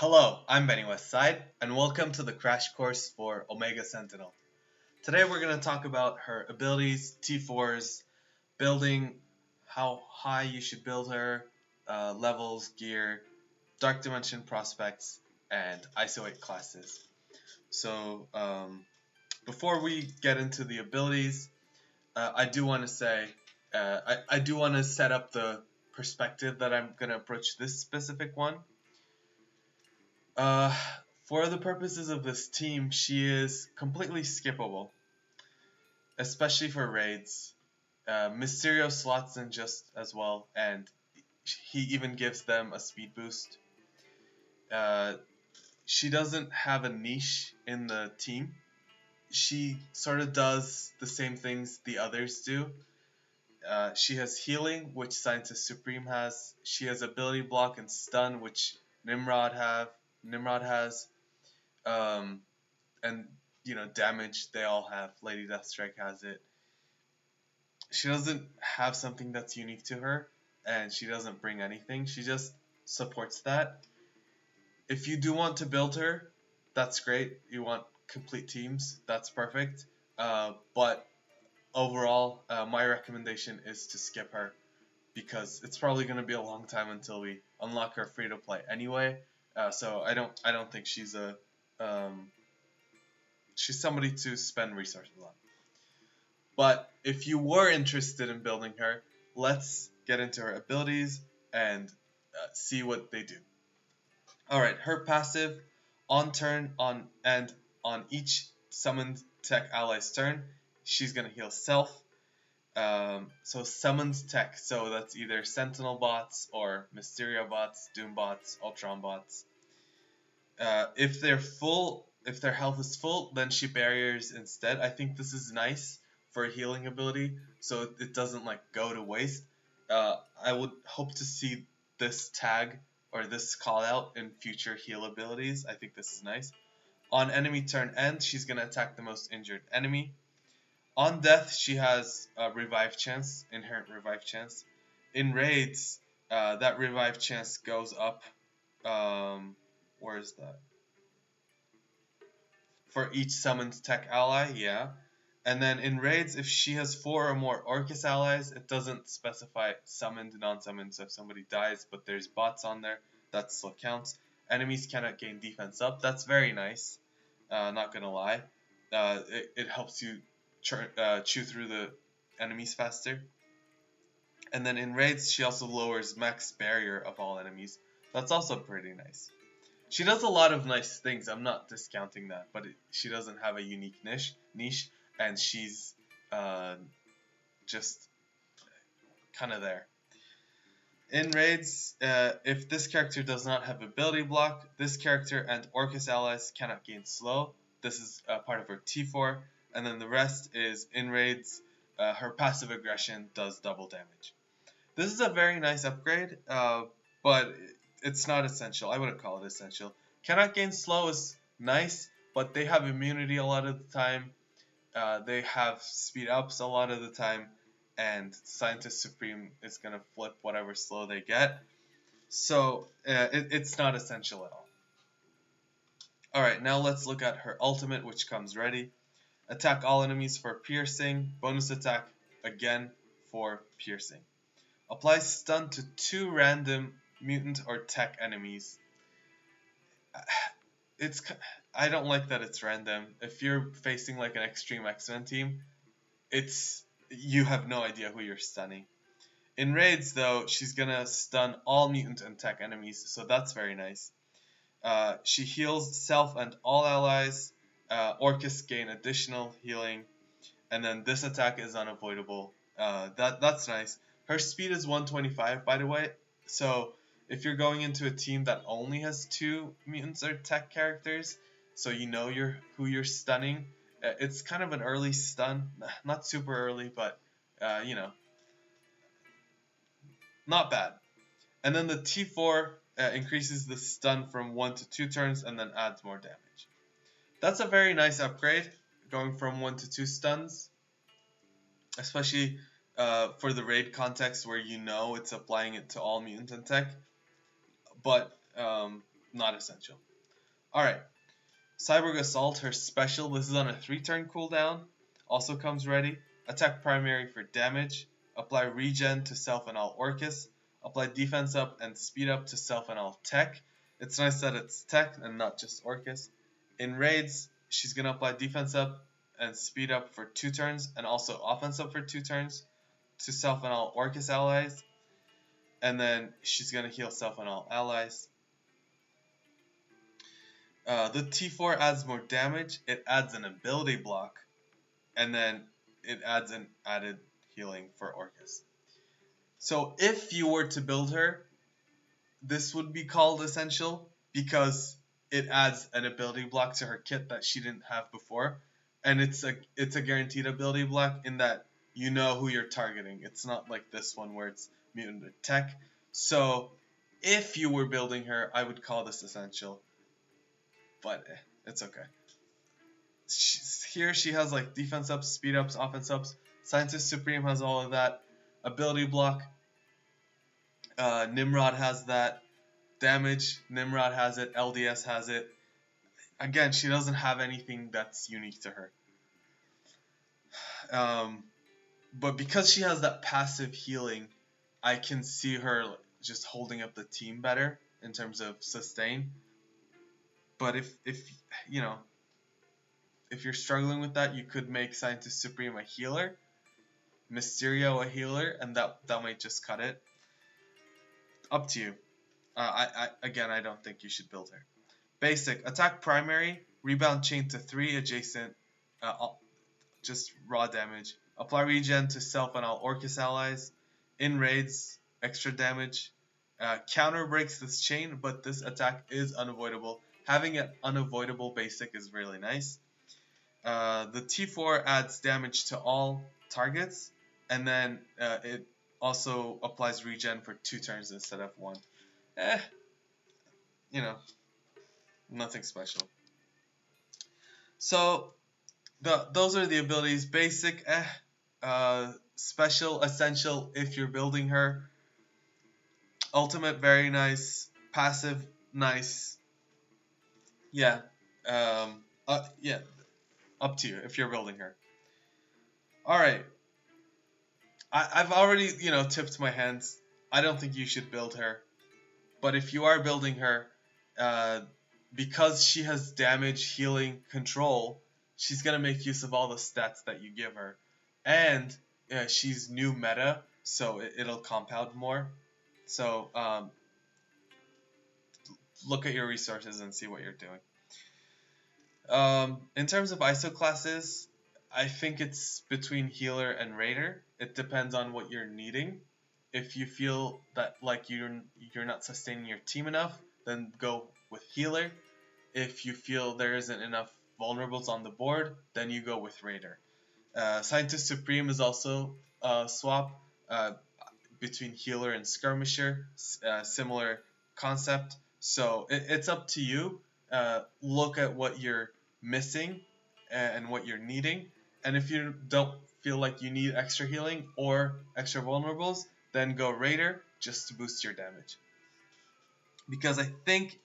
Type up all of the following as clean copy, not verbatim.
Hello, I'm Benny Westside, and welcome to the crash course for Omega Sentinel. Today we're going to talk about her abilities, T4s, building, how high you should build her, levels, gear, Dark Dimension prospects, and ISO-8 classes. So before we get into the abilities, I do want to say, I do want to set up the perspective that I'm going to approach this specific one. Uh, for the purposes of this team, she is completely skippable, especially for raids. Mysterio slots in just as well, and he even gives them a speed boost. She doesn't have a niche in the team. She sort of does the same things the others do. She has healing, which Scientist Supreme has. She has ability block and stun, which Nimrod has. Um, and damage they all have. Lady Deathstrike has it. She doesn't have something that's unique to her, and she doesn't bring anything. She just supports that. If you do want to build her, that's great. You want complete teams, that's perfect. But overall, my recommendation is to skip her because it's probably going to be a long time until we unlock her free to play anyway. So I don't think she's she's somebody to spend resources on. But if you were interested in building her, let's get into her abilities and see what they do. Alright, her passive, on turn and on each summoned tech ally's turn, she's going to heal self. So summoned tech, so that's either Sentinel bots or Mysterio bots, Doom bots, Ultron bots. If their health is full, then she barriers instead. I think this is nice for a healing ability, so it doesn't go to waste. I would hope to see this tag or this call out in future heal abilities. I think this is nice. On enemy turn end, she's gonna attack the most injured enemy. On death, she has a revive chance, inherent revive chance. In raids, that revive chance goes up. Where is that? For each summoned tech ally, yeah. And then in raids, if she has 4 or more Orcus allies, it doesn't specify summoned, non-summoned, so if somebody dies but there's bots on there, that still counts. Enemies cannot gain defense up. That's very nice, not gonna lie. It helps you chew through the enemies faster. And then in raids, she also lowers max barrier of all enemies. That's also pretty nice. She does a lot of nice things. I'm not discounting that, but she doesn't have a unique niche, and she's just kind of there. In raids, if this character does not have ability block, this character and Orcus allies cannot gain slow. This is part of her T4, and then the rest is in raids. Her passive aggression does double damage. This is a very nice upgrade, but it's not essential. I wouldn't call it essential. Cannot gain slow is nice, but they have immunity a lot of the time. They have speed ups a lot of the time, and Scientist Supreme is going to flip whatever slow they get. So it's not essential at all. Alright, now let's look at her ultimate, which comes ready. Attack all enemies for piercing. Bonus attack again for piercing. Apply stun to 2 random mutant or tech enemies. I don't like that it's random. If you're facing an Extreme X-Men team, you have no idea who you're stunning. In raids though, she's gonna stun all mutant and tech enemies, so that's very nice. She heals self and all allies. Orcus gain additional healing, and then this attack is unavoidable. That's nice. Her speed is 125, by the way, so if you're going into a team that only has 2 mutants or tech characters, so you know who you're stunning, it's kind of an early stun. Not super early, but, not bad. And then the T4 increases the stun from 1 to 2 turns and then adds more damage. That's a very nice upgrade, going from 1 to 2 stuns, especially for the raid context where it's applying it to all mutant and tech. But not essential. Alright, Cyborg Assault, her special, this is on a 3-turn cooldown, also comes ready. Attack primary for damage, apply regen to self and all Orcus, apply defense up and speed up to self and all tech. It's nice that it's tech and not just Orcus. In raids, she's going to apply defense up and speed up for 2 turns, and also offense up for 2 turns to self and all Orcus allies. And then she's going to heal self and all allies. The T4 adds more damage, it adds an ability block, and then it adds an added healing for Orcus. So if you were to build her, this would be called essential because it adds an ability block to her kit that she didn't have before, and it's a guaranteed ability block in that you know who you're targeting. It's not like this one where it's mutant or tech. So if you were building her, I would call this essential, but it's okay. Here she has like defense ups, speed ups, offense ups. Scientist Supreme has all of that. Ability block, Nimrod has that. Damage, Nimrod has it. LDS has it. Again, she doesn't have anything that's unique to her. But because she has that passive healing, I can see her just holding up the team better in terms of sustain. But if you know, if you're struggling with that, you could make Scientist Supreme a healer, Mysterio a healer, and that might just cut it. Up to you. Again, I don't think you should build her. Basic, attack primary, rebound chain to 3 adjacent, just raw damage. Apply regen to self and all Orcus allies. In raids, extra damage. Counter breaks this chain, but this attack is unavoidable. Having an unavoidable basic is really nice. The T4 adds damage to all targets, and then it also applies regen for 2 turns instead of 1. You know, nothing special. So those are the abilities. Basic, special, essential if you're building her. Ultimate, very nice. Passive, nice. Yeah. Yeah. Up to you if you're building her. Alright. I've already, tipped my hands. I don't think you should build her. But if you are building her, because she has damage, healing, control, she's going to make use of all the stats that you give her. And she's new meta, so it'll compound more. So look at your resources and see what you're doing. In terms of ISO classes, I think it's between healer and raider. It depends on what you're needing. If you feel that like you're not sustaining your team enough, then go with healer. If you feel there isn't enough vulnerables on the board, then you go with raider. Scientist Supreme is also a swap between healer and skirmisher, similar concept. So it's up to you. Look at what you're missing and what you're needing, and if you don't feel like you need extra healing or extra vulnerables, then go raider just to boost your damage. Because I think,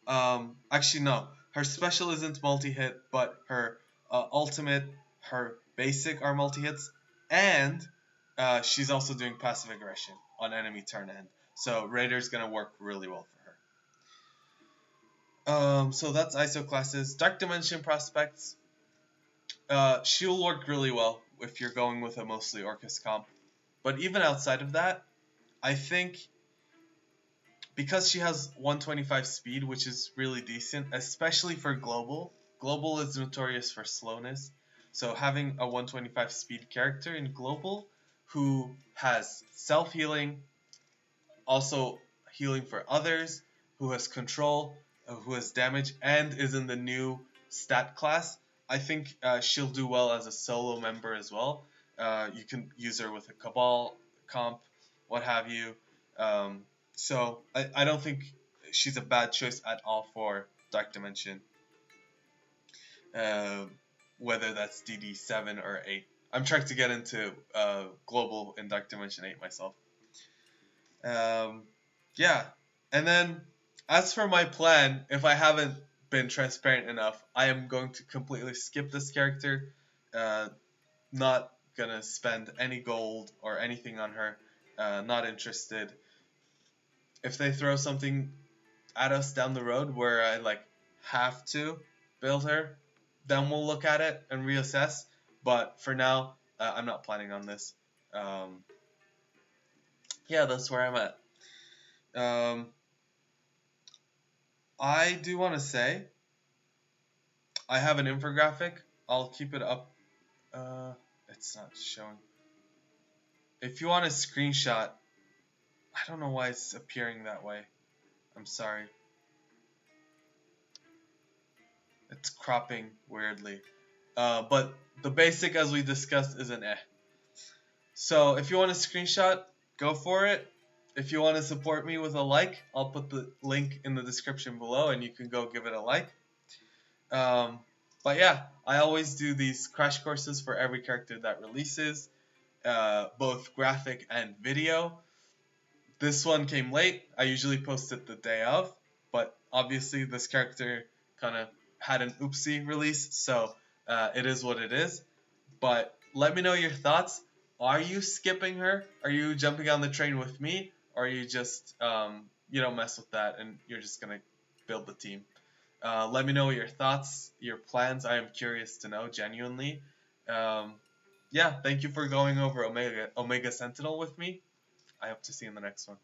actually no, her special isn't multi-hit, but her ultimate, her basic are multi-hits, and she's also doing passive aggression on enemy turn end. So raider's gonna work really well for her. So that's ISO classes. Dark Dimension prospects. She'll work really well if you're going with a mostly Orcus comp. But even outside of that, I think because she has 125 speed, which is really decent, especially for global. Global is notorious for slowness. So having a 125 speed character in global who has self-healing, also healing for others, who has control, who has damage, and is in the new stat class, I think she'll do well as a solo member as well. You can use her with a Cabal comp, what have you. So I don't think she's a bad choice at all for Dark Dimension. Whether that's DD7 or 8. I'm trying to get into global in Dark Dimension 8 myself. Yeah, and then As for my plan, if I haven't been transparent enough, I am going to completely skip this character. Uh, not gonna spend any gold or anything on her. Not interested. If they throw something at us down the road where I like have to build her, then we'll look at it and reassess. But for now, I'm not planning on this. Um, yeah, that's where I'm at. Um, I do want to say I have an infographic. I'll keep it up. It's not showing. If you want a screenshot, I don't know why it's appearing that way. I'm sorry. It's cropping weirdly. But the basic, as we discussed, is an eh. So if you want a screenshot, go for it. If you want to support me with a like, I'll put the link in the description below and you can go give it a like. Um, but yeah, I always do these crash courses for every character that releases, both graphic and video. This one came late. I usually post it the day of, but obviously this character kind of had an oopsie release, so it is what it is. But let me know your thoughts. Are you skipping her? Are you jumping on the train with me? Or are you just, you don't mess with that and you're just going to build the team? Let me know your thoughts, your plans. I am curious to know, genuinely. Um, yeah, thank you for going over Omega Sentinel with me. I hope to see you in the next one.